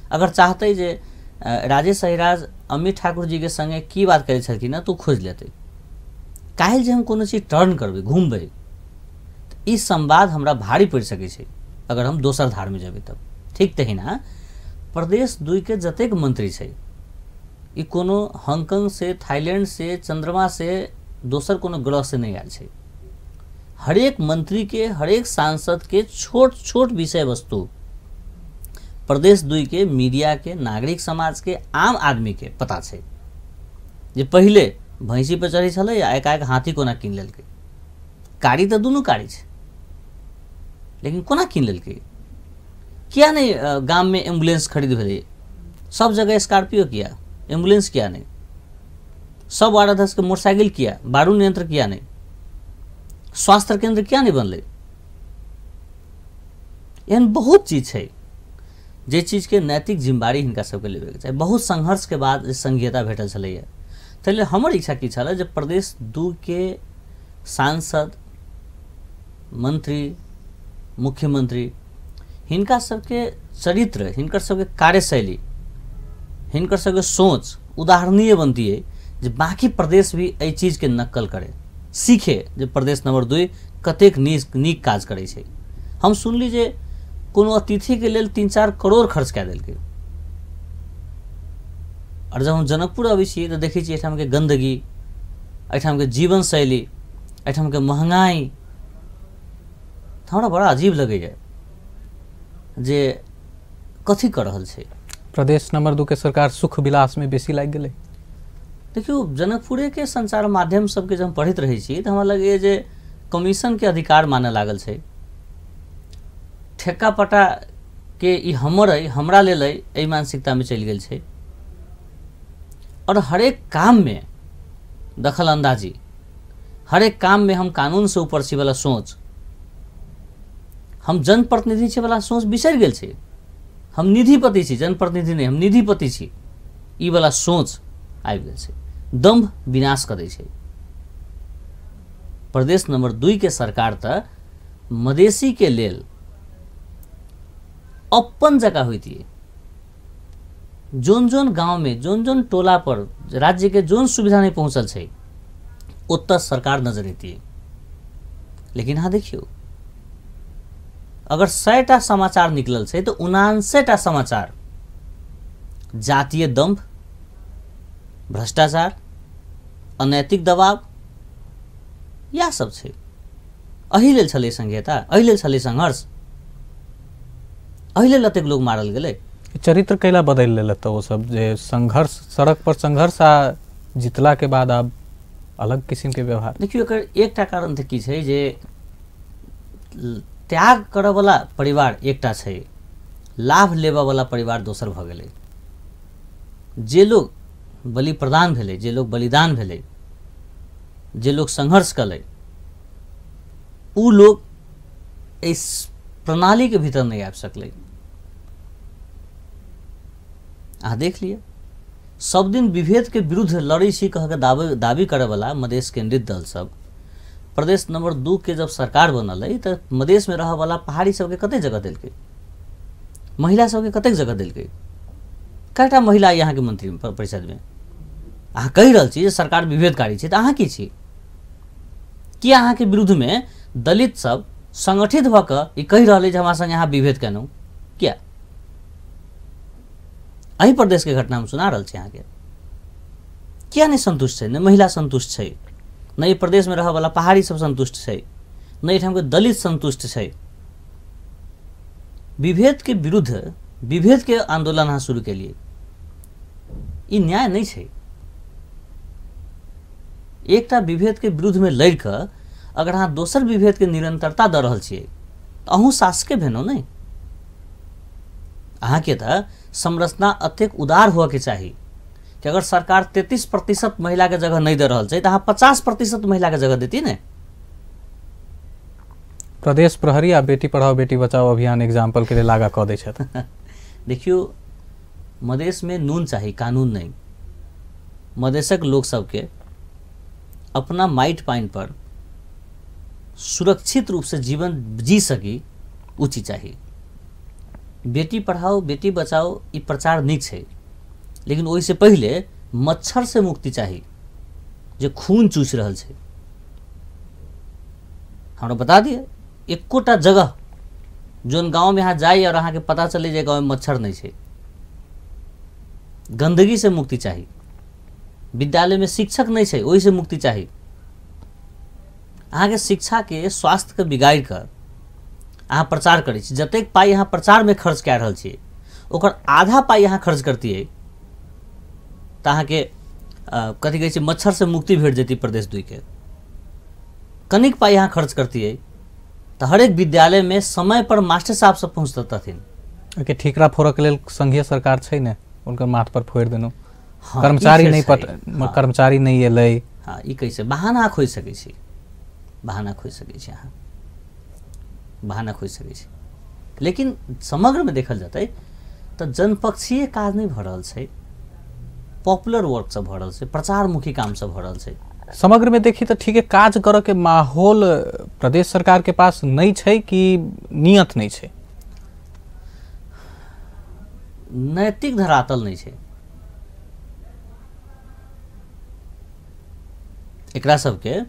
अगर चाहते जे राजेश अहिराज अमित ठाकुर जी के संगे की बात करे छलखिन ना, तो खोज लेते। काहे जे हम कोनो चीज टर्न करबे, घूमबे, तो ई संवाद हमरा भारी पड़ सके छै अगर हम दोसर धार में जेबे तब। ठीक तहिना प्रदेश 2 के जतेक मंत्री छै, ई कोनो हांगकांग से, थाईलैंड से, चंद्रमा से, दोसर कोनो ग्रह से नहीं आयल छै। हरेक मंत्री के, हरेक सांसद के छोट छोट विषय वस्तु प्रदेश 2 के मीडिया के, नागरिक समाज के, आम आदमी के पता छै। जे पहले भैंसी पे चढ़ी छलै या एकाएक हाथी कोना कीन लेलकै। गाड़ी तो दुनू गाड़ी छै, लेकिन कोना कीन लेलकै? किया नहीं गाम में एम्बुलेंस खरीद भेलै? सब जगह स्कॉर्पियो किया, एम्बुलेंस किया नहीं? सब वार्ड अध्यक्ष के मोटरसाइकिल किया, बारूद यंत्र किया नहीं? स्वास्थ्य केंद्र किया नहीं बनले? एहन बहुत चीज है जे चीज के नैतिक जिम्मेदारी हिनका सबके लेवे के चाही। बहुत संघर्ष के बाद संघीयता भेटल छलैया। तैले हमर इच्छा की छल जे प्रदेश 2 के सांसद, मंत्री, मुख्यमंत्री, हिनका सबके चरित्र, हिनकर सबके कार्यशैली, हिनकर सबके सोच उदाहरणीय बनती है जे बाकी प्रदेश भी एहि चीज के नकल करे, सीखे जे प्रदेश नंबर 2 कतेक नीक काज करे छै। हम सुनली जे कोनो अतिथि के लेल 3-4 करोड़ खर्च कऽ देलकै। और जब हम जनकपुर अबै छी तो देखै छी एठाम के गंदगी, एठाम के जीवन शैली, एठाम के महंगाई, हमरा बड़ा अजीब लगैया जे कथी कर रहल छै। प्रदेश नंबर 2 के सरकार सुख विलास में बेसी लागि गेलै। देखियो, जनकपुरे के संचार माध्यम सबके जब हम पढ़ैत रहै छी तो हमरा लगैया जे कमीशन के अधिकार माने लागल छै। ठेका पटा के ई हमर है, हमरा लेल है, एहि मानसिकता में चलि गेल छै। और हरेक काम में दखल अंदाजी, हरेक काम में हम कानून से ऊपर छी वाला सोच, हम जनप्रतिनिधि छी वाला सोच बिसरि गेल छै। हम निधिपति छी, जनप्रतिनिधि नहीं, हम निधिपति छी, ई वाला सोच आबि गेल छै। दम्भ विनाश कर दै छै। प्रदेश नंबर 2 के सरकार त मधेसी के लेल अपन जगह होती है। जोन जोन गांव में, जोन जोन टोला पर राज्य के जोन सुविधा नहीं पहुंचल छै, ओतऽ सरकार नजर देती है। लेकिन हाँ देखियो, अगर 100टा समाचार निकलल छै तो 79टा समाचार जातीय दंभ, भ्रष्टाचार, अनैतिक दबाव, या सब छै। एहि लेल छलै संघीयता, एहि लेल छलै संघर्ष, एहि लेल एतेक लोग मारल गेलै। चरित्र कैला बदल लेलक तो वो सब जे संघर्ष, सड़क पर संघर्ष आ जितला के बाद अब अलग किस्म के व्यवहार। देखियो, एकर एकटा कारण तऽ की छै जे त्याग करऽ वाला परिवार एकटा छै, लाभ लेबऽ वाला परिवार दोसर भऽ गेलै। जे लोग बलि प्रदान भेलै, जे लोग बलिदान भेलै, जे लोग संघर्ष कलै, उ लोग इस प्रणाली के भीतर नहीं आबि सकलै। अहाँ देख लिया, सब दिन विभेद के विरुद्ध लड़ै छी कह के दावी करे वाला मधेश केंद्रित दल सब प्रदेश नंबर 2 के जब सरकार बनल है तो मधेश में रह वाला पहाड़ी सबके कते जगह दिलकै, महिला सबके कतेक जगह दिलकै, कएटा महिला यहाँ के मंत्री परिषद में अहाँ कहि रहल छी जे सरकार विभेदकारी छै, तऽ अहाँ की छी? कि अहाँ के विरुद्ध में दलित सब संगठित भऽ कऽ ई कहि रहल जे हमरा संगे अहाँ विभेद केलहुँ? क्या एहि प्रदेश के घटना हम सुना रहल छी अहाँ के? किया नहीं संतुष्ट छै? न महिला संतुष्ट छै, न ई प्रदेश में रहऽ वाला पहाड़ी सब संतुष्ट छै, न एहिठाम के दलित संतुष्ट छै। विभेद के विरुद्ध विभेद के आंदोलन अहाँ शुरू केलिए, ई न्याय नहीं छै। एकटा विभेद के विरुद्ध में लड़ कऽ अगर अहाँ दोसर विभेद के निरंतरता दऽ रहल छियै तऽ अहूँ शासके भेनौ नहीं। अहाँ के तऽ संरचना अतेक उदार हुआ के चाही कि अगर सरकार 33% महिला के जगह नहीं दे रहल छै तऽ अहाँ 50% महिला के जगह देती ने। प्रदेश प्रहरी आ बेटी पढ़ाओ बेटी बचाओ अभियान एग्जाम्पल के लिए लागा कऽ दै छथि। देखियो, मधेश में नून चाही, कानून नहीं। मधेशक लोक सबके अपना माइट पाइन पर सुरक्षित रूप से जीवन जी सकी उ चीज चाहिए। बेटी पढ़ाओ बेटी बचाओ ई प्रचार नीक छै, लेकिन ओहि से पहले मच्छर से मुक्ति चाहिए जे खून चूस रहल छै। हमरा बता दिए एकोटा जगह जोन गांव में यहाँ जाए और अहाँ के पता चले जे गांव में मच्छर नहीं छै। गंदगी से मुक्ति चाहिए। विद्यालय में शिक्षक नहीं छै, ओहि से मुक्ति चाहिए। अहाँ के शिक्षा के स्वास्थ्य के बिगाड़ कर अहाँ प्रचार करै छी, जतेक पाई अहाँ प्रचार में खर्च कए रहल छियै ओकर आधा पाई अहाँ खर्च करतियै तऽ अहाँ के कथी कहै छै मच्छर से मुक्ति भेट जेती प्रदेश 2 के। कनिक पाई अहाँ खर्च करतियै तऽ हरेक विद्यालय में समय पर मास्टर साहब सब पहुँचतथिन। के ठीकरा फोड़क लेल संघीय सरकार छै ने, उनकर माथ पर फोड़ देनु। हाँ, कर्मचारी नहीं हाँ, कर्मचारी नहीं एलै। हाँ, ई कैसे बहाना खोज सकै छी? बहाना खोज सकै छी अहाँ, बहाना खोज सकै छी। लेकिन समग्र में देखल जाते तऽ जनपक्षीय काज नहीं भऽ रहल छै, पॉपुलर वर्क सब भऽ रहल छै, प्रचारमुखी काम सब भऽ रहल छै। समग्र में देखी तो ठीक है, काज करऽ के माहौल प्रदेश सरकार के पास नहीं छै कि नियत नहीं छै? नैतिक धरातल नहीं छै। एकरा सबके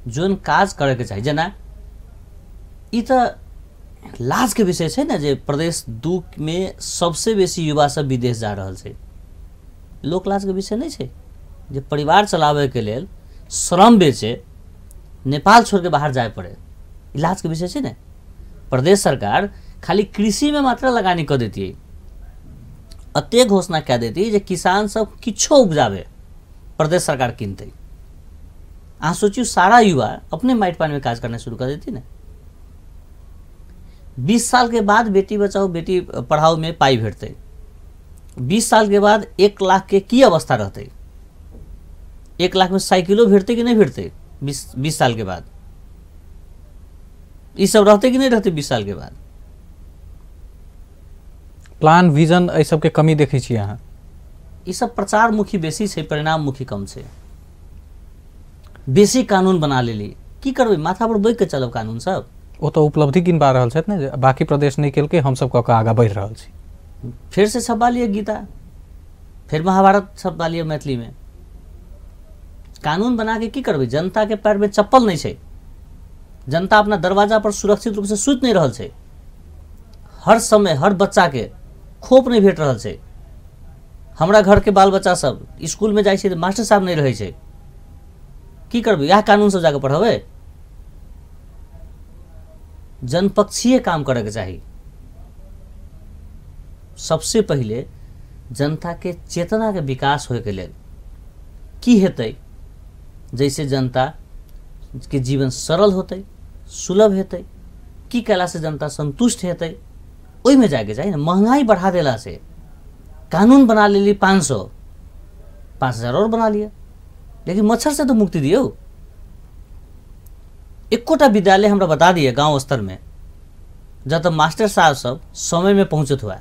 जोन काज करे के चाहिए, जेना ई तऽ लाज के विषय छै ने जे प्रदेश 2 में सबसे बेसी युवा सब विदेश जा रहल छै। लोक लाज के विषय नहीं छै जे परिवार चलावे के लेल श्रम बेचे नेपाल छोड़ के बाहर जाए पड़े। इलाज के विषय छै ने। प्रदेश सरकार खाली कृषि में मात्र लगानी कर देती है, अते घोषणा कह देती है जे किसान सब किछो उपजावे प्रदेश सरकार किनते। अहाँ सोचियो सारा युवा अपने माइट पानी में काज करना शुरू कर देती ना। 20 साल के बाद बेटी बचाओ बेटी पढ़ाओ में पाई भेटते, 20 साल के बाद 1 लाख के की अवस्था रहते? 1 लाख में साइकिलो भेटते कि नहीं भेटते? 20 साल के बाद ये सब रहते कि नहीं रहते? 20 साल के बाद प्लान विजन ए सब के कमी देखै छी अहाँ? ये सब प्रचार मुखी बेसी छै, परिणाम मुखी कम छै। बेसी कानून बना लेली, की करबै? माथा पर बैठ के चलब कानून सब। वो तो उपलब्धि गिनबा रहल छथि ने, बाकी प्रदेश नहीं केलकै, हम सब कऽ आगा बढ़ि रहल छी। फिर से छपा लिए गीता, फिर महाभारत छपा लिए मैथिली में। कानून बना के की करबै? जनता के पैर में चप्पल नहीं छै। जनता अपना दरवाजा पर सुरक्षित रूप से सुति नहीं रहल छै। हर समय हर बच्चा के खोप नहीं भेट रहल छै। हमरा घर के बाल बच्चा सब स्कूल में जाइ छै तऽ मास्टर साहब नहीं रहै छै। की करबै? यह कानून सब जाके पढ़बै? जनपक्षीय काम करे के चाहिए। सबसे पहले जनता के चेतना के विकास होय के लेल की हेतै? जैसे जनता के जीवन सरल होते, सुलभ हेतै, की कैला से जनता संतुष्ट हेतै, ओहि में जाके चाहिए ना। महंगाई बढ़ा देला से कानून बना लेली 500, 5000 और बना लिया, लेकिन मच्छर से तो मुक्ति दियो। एकोटा विद्यालय हमरा बता दिए गांव स्तर में जब तक मास्टर साहब सब समय में पहुंचत हुआ।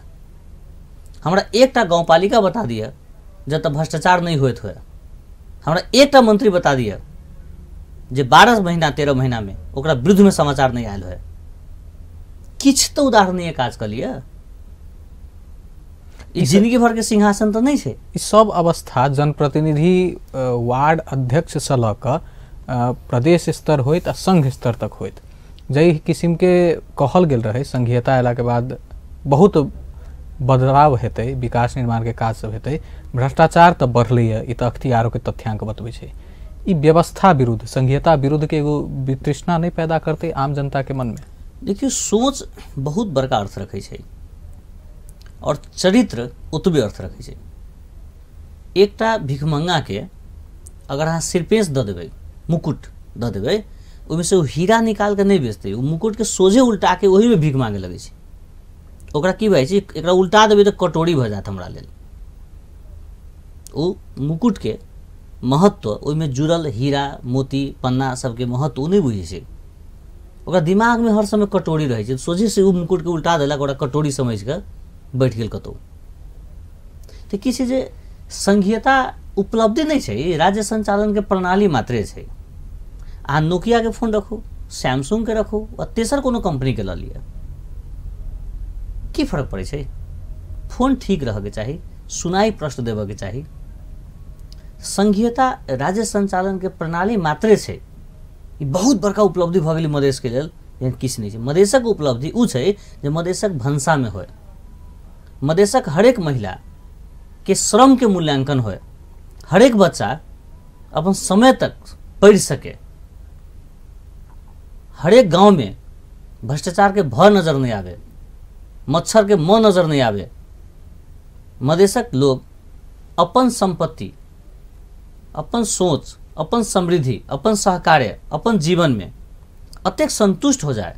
हमरा एकटा गांव पालिका बता दिया जब तक भ्रष्टाचार नहीं होत हुआ। हमरा एकटा मंत्री बता दिया जे 12 महीना 13 महीना में ओकरा विरुद्ध में समाचार नहीं आयल है। किछ तो उदाहरणीय काज कर लिया। ई जिंदगी भर के सिंहासन तो नहीं है। ई सब अवस्था जनप्रतिनिधि वार्ड अध्यक्ष से लऽ कऽ प्रदेश स्तर होइत आ संघ स्तर तक होइत जै किसिम के कहल गेल रहे संघीयता अयला के बाद बहुत बदलाव हेतै, विकास निर्माण के काज सब हेतै, भ्रष्टाचार तऽ बढ़लैए, ई तऽ अख्तियारों के तथ्यांक बतबै छै। ई व्यवस्था विरुद्ध संघीयता विरुद्ध के एगो वितृष्णा नहीं पैदा करते आम जनता के मन में? देखियो सोच बहुत बड़का अर्थ रखे छै और चरित्र ओतबे अर्थ रखे छै। एकटा भिखमंगा के अगर अहाँ सिरपेश दऽ देबै, मुकुट दऽ देबै, ओहिमे से हीरा निकाल के नहीं बेचतै, ओ मुकुट के सोझे उल्टा के वही में भीख मांगे लगे छै। ओकरा की भए छै, एकरा उल्टा देबै तऽ कटोरी भऽ जात हमरा लेल। ओ मुकुट के महत्व ओहिमे जुड़ल हीरा मोती पन्ना सबके महत्व ओ नहीं बुझै छै। ओकरा दिमाग में हर समय कटोरी रहे छै, सोझे से ओ मुकुट के उल्टा देलक, ओकरा कटोरी समझ के बैठ गेल कतौ। तो की छै जे संघीयता उपलब्धि नहीं छै, राज्य संचालन के प्रणाली मात्रे छै। अहाँ नोकिया के फोन रखू, सैमसंग के रखू और तेसर कोनो कंपनी के लऽ लिअ, की फर्क पड़े छै? फोन ठीक रह के चाही, सुनाई प्रश्न देवे के चाही। संघीयता राज्य संचालन के प्रणाली मात्रे छै। ई बहुत बड़का उपलब्धि भऽ गेलै मधेश के लेल, एहन किछु नहीं छै। मधेशक उपलब्धि उ छै जे मधेशक भंसा में होय, मधेशक हरेक महिला के श्रम के मूल्यांकन होय, हरेक बच्चा अपन समय तक पढ़ सके, हरेक गांव में भ्रष्टाचार के भ नजर नहीं आवे, मच्छर के म नजर नहीं आवे। मधेशक लोग अपन संपत्ति, अपन सोच, अपन समृद्धि, अपन सहकार्य, अपन जीवन में अतेक संतुष्ट हो जाए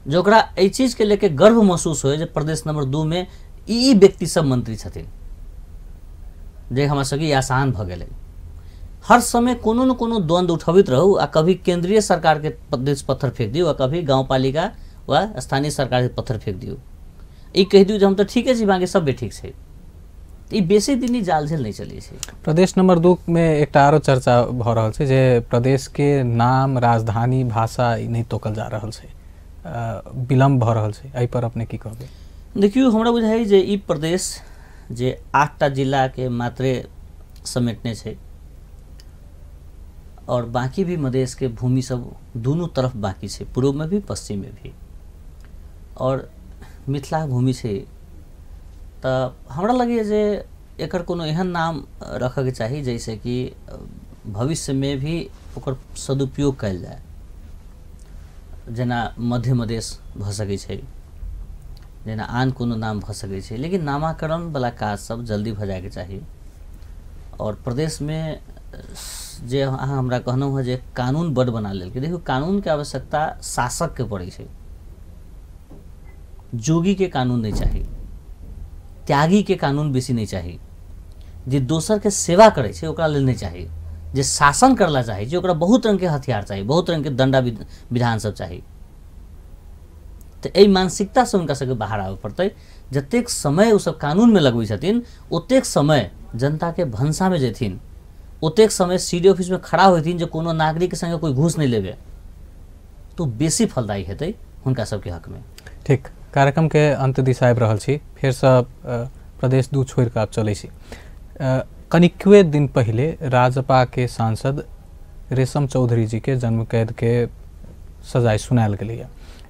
जो ओकरा एहि चीज के लेके गर्व महसूस हो जे प्रदेश नंबर 2 में ई व्यक्ति सब मंत्री छथिन, जे हमरा सबके आसान भ गेलै। हर समय कोनो न कोनो द्वंद्व उठबित रहू, आ कभी केंद्रीय सरकार के प्रदेश पत्थर फेंक दियो, आ कभी गाँव पालिका व स्थानीय सरकार के पत्थर फेंक दियो। ई कह दियो जे हम तो ठीके छी, बाकी सब भी ठीक छै। ई बेसी दिन ई जाल झेल नहीं चली छै। प्रदेश नंबर 2 में एक आरो चर्चा भ रहल छै जे प्रदेश के नाम, राजधानी, भाषा ई नहीं तोकल जा रहल छै, विलम्ब भ रहल छै, एहि पर अपने की कहबै? देखियो हमरा बुझाई जे ई प्रदेश जे 8टा जिला के मात्रे समेटने छै और बाकी भी मधेश के भूमि सब दोनों तरफ बाकी छै, पूर्व में भी पश्चिम में भी, और मिथिला भूमि छै। तो हमरा लगे जे एकर कोनो एहन नाम रखे के चाही जैसे कि भविष्य में भी ओकर सदुपयोग कयल जाए, जेना मध्य मधेश भ सकै छै, जेना आन कोनो नाम भ सकै छै, लेकिन नामाकरण वाला काज सब जल्दी भ जाए के चाही। और प्रदेश में जे अहाँ हमरा कहनौ है जे कानून बड़ बना लेल के, देखियो कानून के आवश्यकता शासक के पड़ै छै, जोगी के कानून नहीं चाहिए, त्यागी के कानून बेसी नहीं चाहिए, जे दोसर के सेवा करे छै ओकरा लेल नहीं चाहिए, जे शासन करला चाहिए जे ओकरा बहुत रंग के हथियार चाहिए, बहुत रंग के दंडा विधान सब चाहिए। तो एहि मानसिकता से उनका सबके बाहर आवे पड़तै। जतेक समय उ सब कानून में लगबै छथिन, ओतेक समय जनता के भंसा में जेथिन, ओतेक समय सीडी ऑफिस में खड़ा होथिन जे कोनो नागरिक के संगे कोई घूस नहीं लेबे, तो बेसी फलदायी हेतै हुनका सबके हक में। ठीक, कार्यक्रम के अंत दिशा आबि रहल छी, फिर से प्रदेश 2 छोड़ के चलै छी। कनिकवे दिन पहले राजपा के सांसद रेशम चौधरी जी के जन्म कैद के सजाए सुनायल गेलै।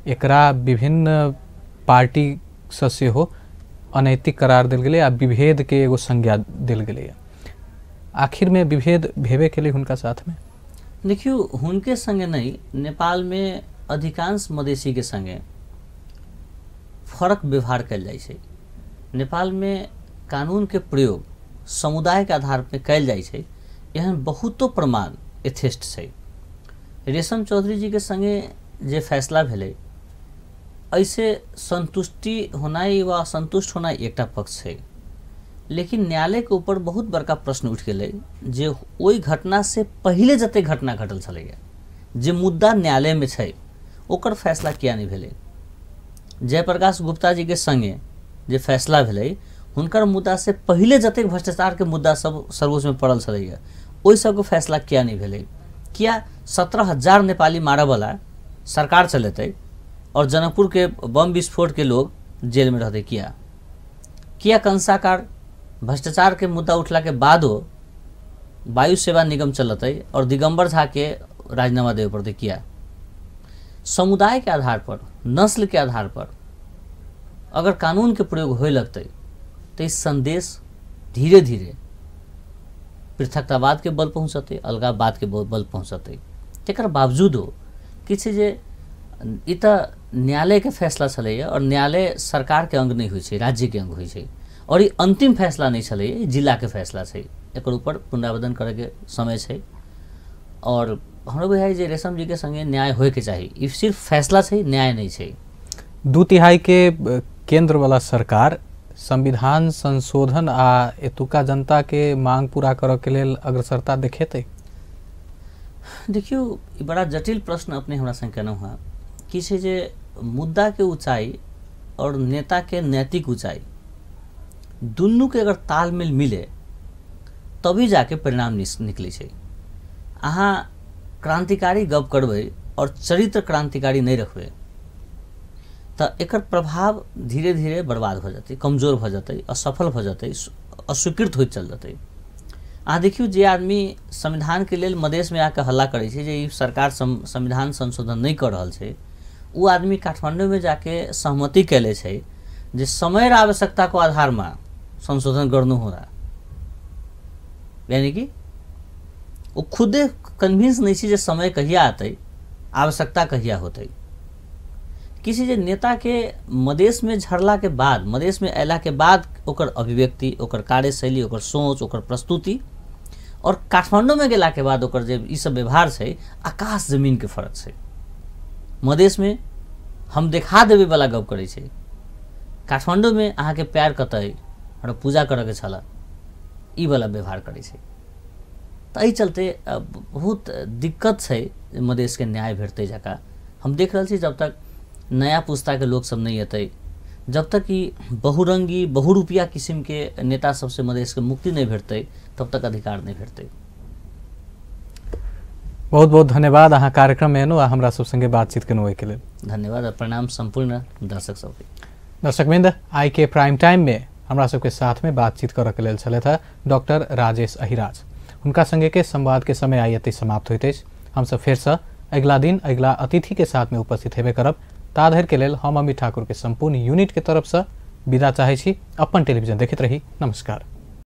एकरा विभिन्न पार्टी से सेहो अनैतिक करार देल गेलै आ विभेद के एगो संज्ञा देल गेलै। आखिर में विभेद भेबे के लिए हुनका साथ में? देखियो हुनके संगे नहीं, नेपाल में अधिकांश मधेसी के संगे फर्क व्यवहार कयल जाइ छै। नेपाल में कानून के प्रयोग समुदाय के आधार पर कयल जाइ छै, एहन बहुतो प्रमाण यथेष्ट छै। रेशम चौधरी जी के संगे जे फैसला भेलै, ऐसे संतुष्टि होनाई व असंतुष्ट होनाई एकटा पक्ष छै, लेकिन न्यायालय के ऊपर बहुत बड़का प्रश्न उठ गेलै जे ओहि घटना से पहले जते घटना घटल छलैया, जे मुद्दा न्यायालय में छै, ओकर फैसला किया नहीं भेलै। जयप्रकाश गुप्ता जी के संगे जे फैसला भेलै, हुनकर मुद्दा से पहले जतेक भ्रष्टाचार के मुद्दा सब सर्वोच्च में पड़ल छलैया, ओहि सबके फैसला किया नहीं भेलै। किया 17,000 नेपाली मारऽ वाला सरकार चलेतै और जनकपुर के बम विस्फोट के लोग जेल में रहते? किया किया कंसाकार भ्रष्टाचार के मुद्दा उठला के बाद वायु सेवा निगम चलत है और दिगंबर झा के राजीनामा देवे पड़ते। किया समुदाय के आधार पर, नस्ल के आधार पर अगर कानून के प्रयोग होए लगते तो इस संदेश धीरे धीरे पृथकतावाद के बल पहुँचते, अलगाववाद के बल पहुँचते। तेकर बावजूद किसी जे ई त न्यायालय के फैसला चलैया और न्यायालय सरकार के अंग नहीं हुई है, राज्य के अंग हुई है और ये अंतिम फैसला नहीं चलैया, जिला के फैसला है। एक ऊपर पुनरावेदन करे के समय है और हमरो बुझाइ जे रेशम जी के संगे न्याय होए के चाहिए। ई सिर्फ फैसला है, न्याय नहीं है। 2/3 के केंद्र वाला सरकार संविधान संशोधन आ एतुका जनता के मांग पूरा करे के लेल अग्रसरता देखेते। देखियो ई बड़ा जटिल प्रश्न अपने हमरा संग केना हुआ कि से जे मुद्दा के ऊंचाई और नेता के नैतिक ऊंचाई दुनू के अगर तालमेल मिले तभी जाके परिणाम निकले छै। अहाँ क्रांतिकारी गप करबै और चरित्र क्रांतिकारी नहीं रखबै तो एकर प्रभाव धीरे धीरे बर्बाद हो जाते, कमजोर हो जाते, असफल हो जाते, अस्वीकृत हो चल जाते। अहाँ देखियो जे आदमी संविधान के लेल मधेश में आके हल्ला करे छै जे सरकार संविधान संशोधन नहीं कर रहल छै, वो आदमी काठमांडू में जाके सहमति कैले छै जे समय र आवश्यकता को आधार में संशोधन गर्नु होला। यानी कि वो खुदे कन्विंस नहीं छै जे समय कहिया आते, आवश्यकता कहिया होते। किसी जे नेता के मधेश में झरला के बाद, मधेश में अयला के बाद ओकर अभिव्यक्ति, ओकर कार्यशैली, ओकर सोच, ओकर प्रस्तुति और काठमांडू में गेला के बाद ओकर जे ई सब व्यवहार है, आकाश जमीन के फर्क है। मधेश में हम देखा देवे वाला गप करे छै, काठमांडू में अहाँ के प्यार कतई और पूजा करे के छला, ई वाला व्यवहार करे छै। तो एहि चलते बहुत दिक्कत है मधेश के न्याय भेटते जका। हम देख रहे छी जब तक नया पुस्ता के लोग सब नहीं अतै, जब तक कि बहुरंगी बहुरूपिया किस्म के नेता सबसे मधेश के मुक्ति नहीं भेटते तब तक अधिकार नहीं भेटते। बहुत बहुत धन्यवाद अहाँ कार्यक्रम में एनु आ हमरा सब संगे बातचीत केनु ओइ के लेल। धन्यवाद और प्रणाम संपूर्ण दर्शक सबके। दर्शकवृंद, आई के प्राइम टाइम में हमरा सबके साथ में बातचीत करे के लेल छले था डॉक्टर राजेश अहिराज। उनका संगे के संवाद के समय आई एते समाप्त होइत अछि। हम सब फेर से अगला दिन अगला अतिथि के साथ में उपस्थित हेबे करब। ताधर के लेल हम अमित ठाकुर के संपूर्ण यूनिट के तरफ से विदा चाहे छी। अपन टेलीविजन देखैत रही। नमस्कार।